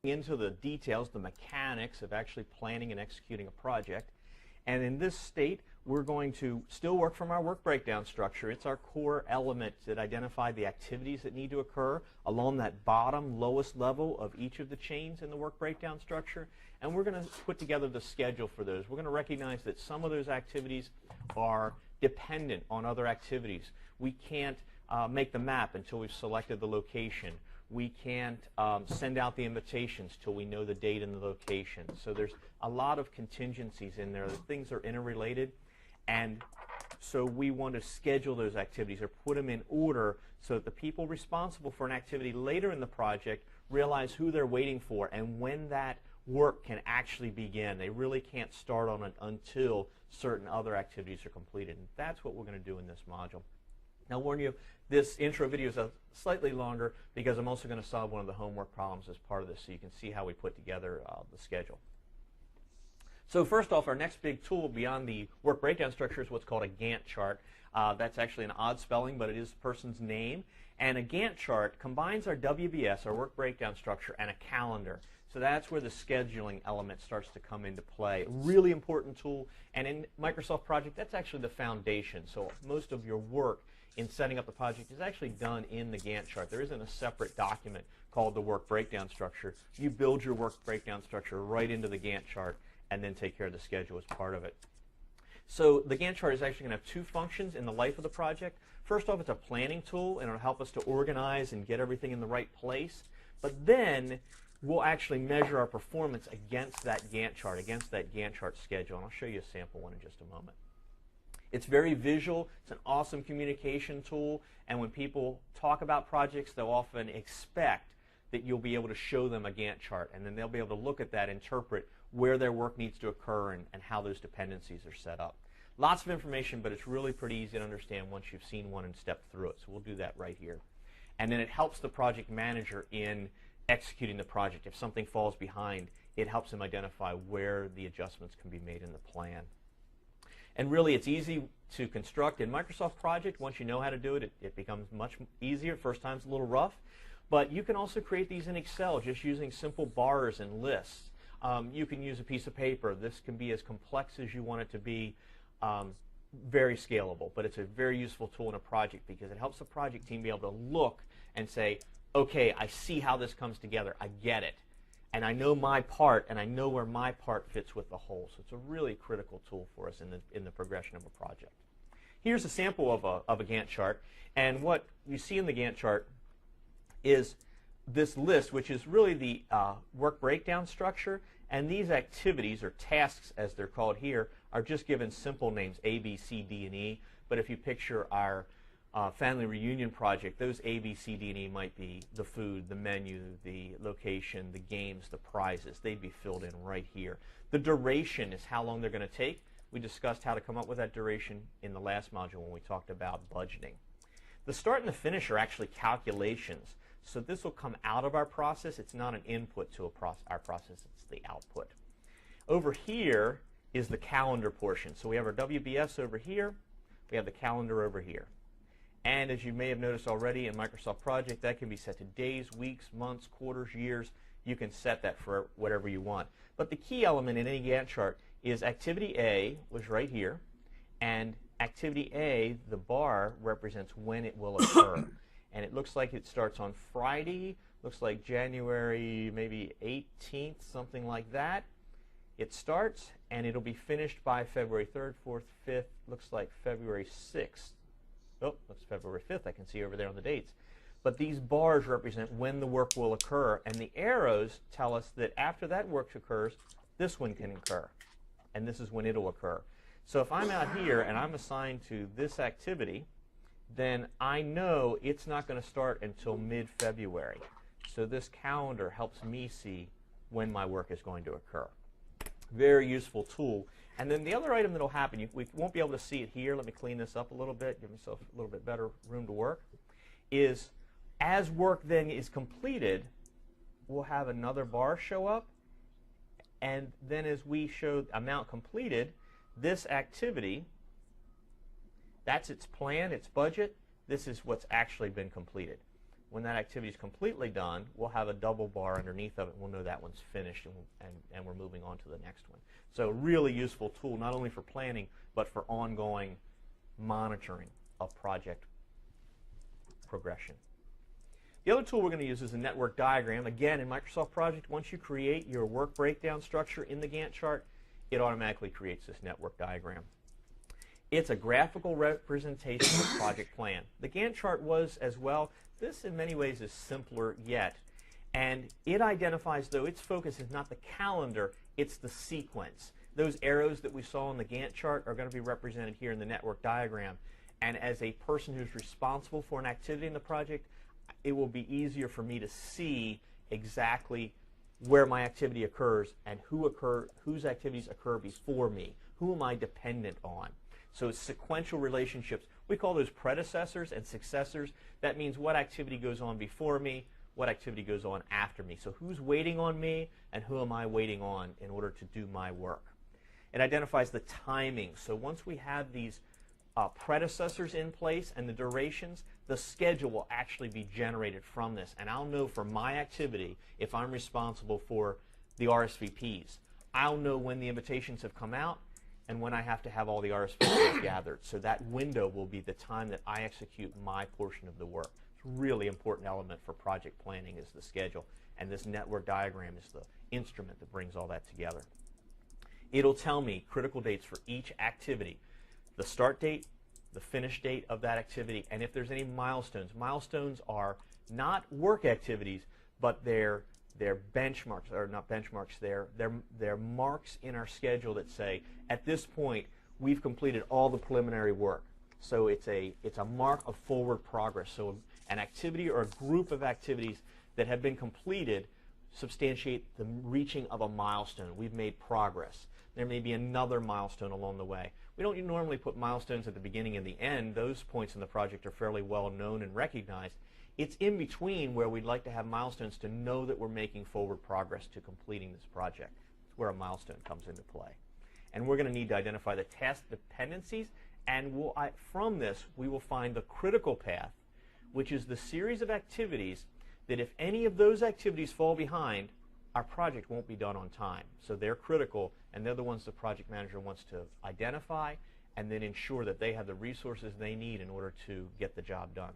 into the details, the mechanics of actually planning and executing a project. And in this state, we're going to still work from our work breakdown structure. It's our core element that identify the activities that need to occur along that bottom, lowest level of each of the chains in the work breakdown structure. And we're going to put together the schedule for those. We're going to recognize that some of those activities are dependent on other activities. We can't make the map until we've selected the location. We can't send out the invitations till we know the date and the location. So there's a lot of contingencies in there. The things are interrelated, and so we want to schedule those activities or put them in order so that the people responsible for an activity later in the project realize who they're waiting for and when that work can actually begin. They really can't start on it until certain other activities are completed. And that's what we're going to do in this module. Now, I'll warn you, this intro video is slightly longer because I'm also going to solve one of the homework problems as part of this, so you can see how we put together the schedule. So first off, our next big tool beyond the work breakdown structure is what's called a Gantt chart. That's actually an odd spelling, but it is the person's name. And a Gantt chart combines our WBS, our work breakdown structure, and a calendar. So that's where the scheduling element starts to come into play. A really important tool, and in Microsoft Project, that's actually the foundation. So most of your work in setting up the project is actually done in the Gantt chart. There isn't a separate document called the work breakdown structure. You build your work breakdown structure right into the Gantt chart and then take care of the schedule as part of it. So the Gantt chart is actually going to have two functions in the life of the project. First off, it's a planning tool, and it'll help us to organize and get everything in the right place. But then we'll actually measure our performance against that Gantt chart, against that Gantt chart schedule. And I'll show you a sample one in just a moment. It's very visual. It's an awesome communication tool. And when people talk about projects, they'll often expect that you'll be able to show them a Gantt chart. And then they'll be able to look at that, interpret where their work needs to occur and how those dependencies are set up. Lots of information, but it's really pretty easy to understand once you've seen one and stepped through it. So we'll do that right here. And then it helps the project manager in executing the project. If something falls behind, it helps them identify where the adjustments can be made in the plan. And really, it's easy to construct in Microsoft Project. Once you know how to do it, it becomes much easier. First time's a little rough. But you can also create these in Excel just using simple bars and lists. You can use a piece of paper. This can be as complex as you want it to be, very scalable. But it's a very useful tool in a project because it helps the project team be able to look and say, okay, I see how this comes together. I get it. And I know my part, and I know where my part fits with the whole. So it's a really critical tool for us in the progression of a project. Here's a sample of a Gantt chart. And what you see in the Gantt chart is this list, which is really the work breakdown structure. And these activities, or tasks as they're called here, are just given simple names, A, B, C, D, and E. But if you picture our family reunion project, those A, B, C, D, and E might be the food, the menu, the location, the games, the prizes. They'd be filled in right here. The duration is how long they're going to take. We discussed how to come up with that duration in the last module when we talked about budgeting. The start and the finish are actually calculations. So this will come out of our process. It's not an input to our process. It's the output. Over here is the calendar portion. So we have our WBS over here. We have the calendar over here. And as you may have noticed already in Microsoft Project, that can be set to days, weeks, months, quarters, years. You can set that for whatever you want. But the key element in any Gantt chart is activity A was right here. And activity A, the bar, represents when it will occur. And it looks like it starts on Friday. Looks like January maybe 18th, something like that. It starts, and it'll be finished by February 3rd, 4th, 5th. Looks like February 6th. Oh, that's February 5th. I can see over there on the dates. But these bars represent when the work will occur. And the arrows tell us that after that work occurs, this one can occur. And this is when it'll occur. So if I'm out here and I'm assigned to this activity, then I know it's not going to start until mid-February. So this calendar helps me see when my work is going to occur. Very useful tool. And then the other item that will happen, we won't be able to see it here. Let me clean this up a little bit, give myself a little bit better room to work, is as work then is completed, we'll have another bar show up. And then as we show amount completed, this activity, that's its plan, its budget. This is what's actually been completed. when that activity is completely done, we'll have a double bar underneath of it, and we'll know that one's finished, and we're moving on to the next one. So really useful tool, not only for planning, but for ongoing monitoring of project progression. The other tool we're going to use is a network diagram. Again, in Microsoft Project, once you create your work breakdown structure in the Gantt chart, it automatically creates this network diagram. It's a graphical representation of the project plan. The Gantt chart was as well. This, in many ways, is simpler yet. And it identifies, though, its focus is not the calendar, it's the sequence. Those arrows that we saw in the Gantt chart are going to be represented here in the network diagram. And as a person who's responsible for an activity in the project, it will be easier for me to see exactly where my activity occurs and whose activities occur before me. Who am I dependent on? So it's sequential relationships. We call those predecessors and successors. That means what activity goes on before me, what activity goes on after me. So who's waiting on me and who am I waiting on in order to do my work? It identifies the timing. So once we have these predecessors in place and the durations, the schedule will actually be generated from this. And I'll know for my activity, if I'm responsible for the RSVPs, I'll know when the invitations have come out and when I have to have all the RSVPs gathered. So that window will be the time that I execute my portion of the work. It's a really important element for project planning is the schedule. And this network diagram is the instrument that brings all that together. It'll tell me critical dates for each activity, the start date, the finish date of that activity, and if there's any milestones. Milestones are not work activities, but they're benchmarks, or not benchmarks, they're marks in our schedule that say, at this point, we've completed all the preliminary work. So it's a mark of forward progress. So an activity or a group of activities that have been completed substantiate the reaching of a milestone. We've made progress. There may be another milestone along the way. We don't normally put milestones at the beginning and the end. Those points in the project are fairly well known and recognized. It's in between where we'd like to have milestones to know that we're making forward progress to completing this project. It's where a milestone comes into play. And we're going to need to identify the task dependencies, and from this we will find the critical path, which is the series of activities that if any of those activities fall behind, our project won't be done on time. So they're critical, and they're the ones the project manager wants to identify and then ensure that they have the resources they need in order to get the job done.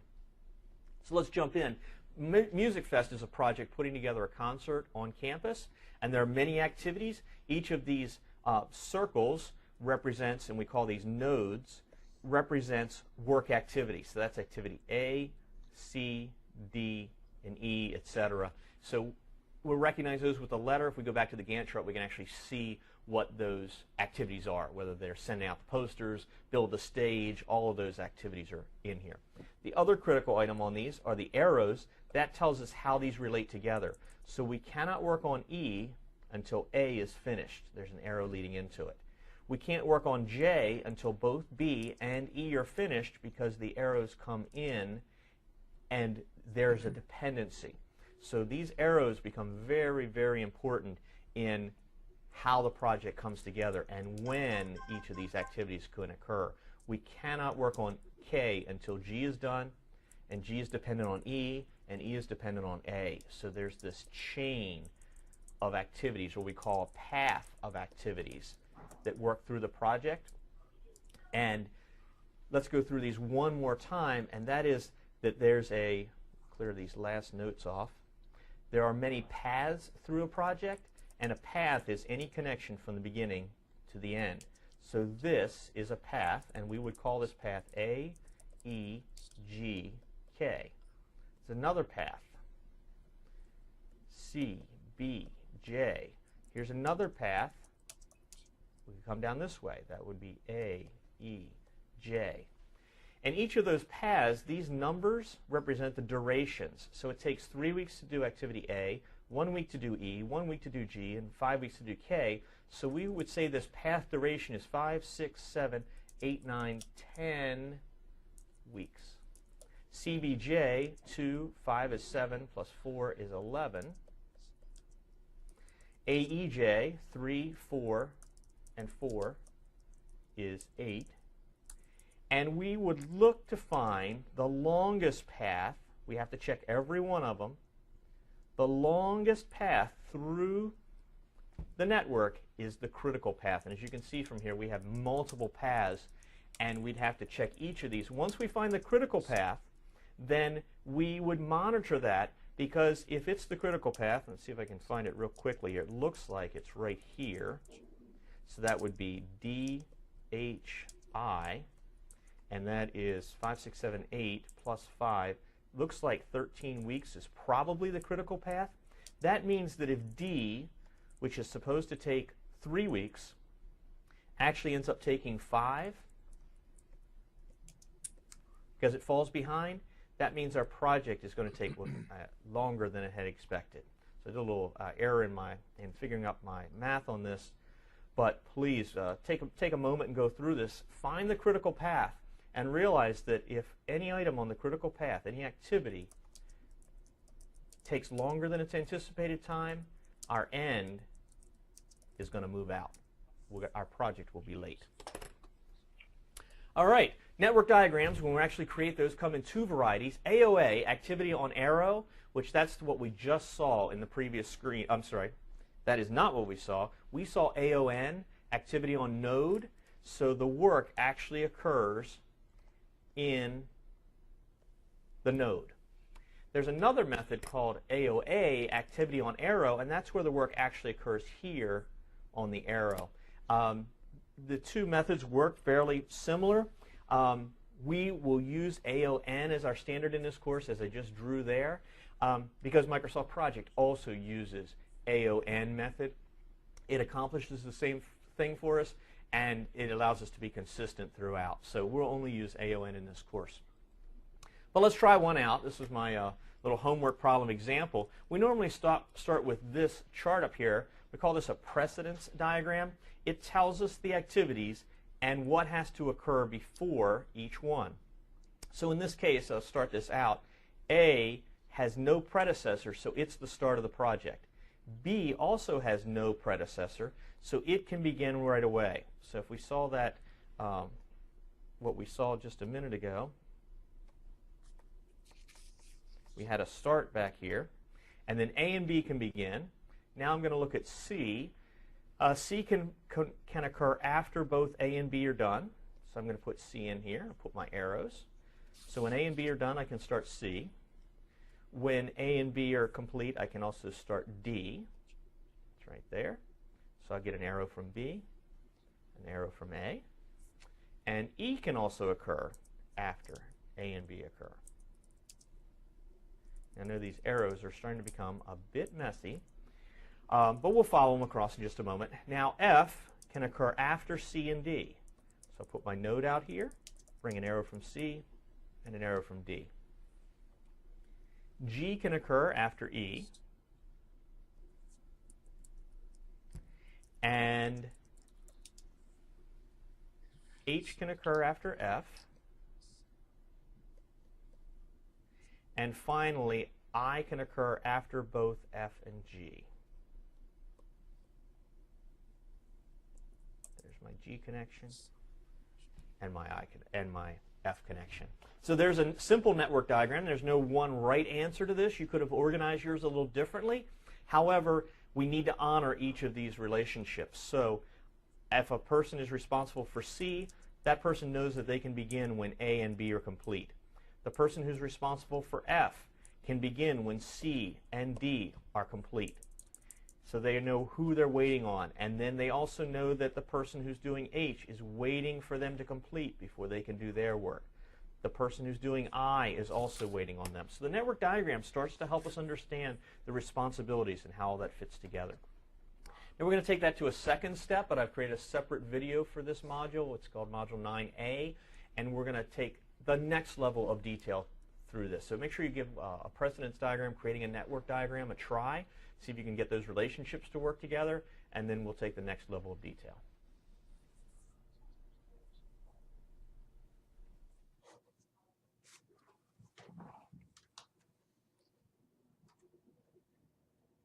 So let's jump in. Music Fest is a project putting together a concert on campus, and there are many activities. Each of these circles represents, and we call these nodes, represents work activities. So that's activity A, C, D, and E, etc. So we'll recognize those with a letter. If we go back to the Gantt chart, we can actually see what those activities are, whether they're sending out the posters, build the stage, all of those activities are in here. The other critical item on these are the arrows. That tells us how these relate together. So we cannot work on E until A is finished. There's an arrow leading into it. We can't work on J until both B and E are finished because the arrows come in and there's a dependency. So these arrows become very, very important in how the project comes together and when each of these activities can occur. We cannot work on K until G is done, and G is dependent on E, and E is dependent on A. So there's this chain of activities, or we call a path of activities that work through the project. And let's go through these one more time, and that is that there's a, clear these last notes off, there are many paths through a project, and a path is any connection from the beginning to the end. So this is a path, and we would call this path A, E, G, K. It's another path, C, B, J. Here's another path. We can come down this way. That would be A, E, J. And each of those paths, these numbers represent the durations. So it takes 3 weeks to do activity A, 1 week to do E, 1 week to do G, and 5 weeks to do K. So we would say this path duration is 5, 6, 7, 8, 9, 10 weeks. CBJ, 2, 5 is 7, plus 4 is 11. AEJ, 3, 4, and 4 is 8. And we would look to find the longest path We have to check every one of them. The longest path through the network is the critical path. And as you can see from here, we have multiple paths, and we'd have to check each of these. Once we find the critical path, then we would monitor that, because if it's the critical path, let's see if I can find it real quickly here. It looks like it's right here. So that would be DHI, and that is 5, 6, 7, 8 plus 5. Looks like 13 weeks is probably the critical path. That means that if D, which is supposed to take 3 weeks, actually ends up taking 5, because it falls behind, that means our project is going to take longer than it had expected. So there's a little error in figuring out my math on this, but please take a moment and go through this. Find the critical path and realize that if any item on the critical path, any activity, takes longer than its anticipated time, our end is going to move out. Our project will be late. All right, network diagrams, when we actually create those, come in two varieties. AOA, activity on arrow, which that's what we just saw in the previous screen. I'm sorry, that is not what we saw. We saw AON, activity on node, so the work actually occurs in the node. There's another method called AOA, activity on arrow, and that's where the work actually occurs here on the arrow. The two methods work fairly similar. We will use AON as our standard in this course, as I just drew there, because Microsoft Project also uses AON method. It accomplishes the same thing for us, and it allows us to be consistent throughout. So we'll only use AON in this course. But let's try one out. This is my little homework problem example. We normally start with this chart up here. We call this a precedence diagram. It tells us the activities and what has to occur before each one. So in this case, I'll start this out. A has no predecessor, so it's the start of the project. B also has no predecessor, so it can begin right away. So if we saw that, what we saw just a minute ago, we had a start back here, and then A and B can begin. Now I'm going to look at C. C can occur after both A and B are done. So I'm going to put C in here. I'll put my arrows. So when A and B are done, I can start C. When A and B are complete, I can also start D. It's right there. So I'll get an arrow from B, an arrow from A. And E can also occur after A and B occur. I know these arrows are starting to become a bit messy, but we'll follow them across in just a moment. Now F can occur after C and D. So I'll put my node out here, bring an arrow from C and an arrow from D. G can occur after E, and H can occur after F, and finally I can occur after both F and G. There's my G connection and my F connection. So there's a simple network diagram. There's no one right answer to this. You could have organized yours a little differently. However, we need to honor each of these relationships. So if a person is responsible for C, that person knows that they can begin when A and B are complete. The person who's responsible for F can begin when C and D are complete. So they know who they're waiting on. And then they also know that the person who's doing H is waiting for them to complete before they can do their work. The person who's doing I is also waiting on them. So the network diagram starts to help us understand the responsibilities and how all that fits together. Now we're going to take that to a second step, but I've created a separate video for this module. It's called Module 9A, and we're going to take the next level of detail through this. So make sure you give a precedence diagram, creating a network diagram, a try. See if you can get those relationships to work together, and then we'll take the next level of detail.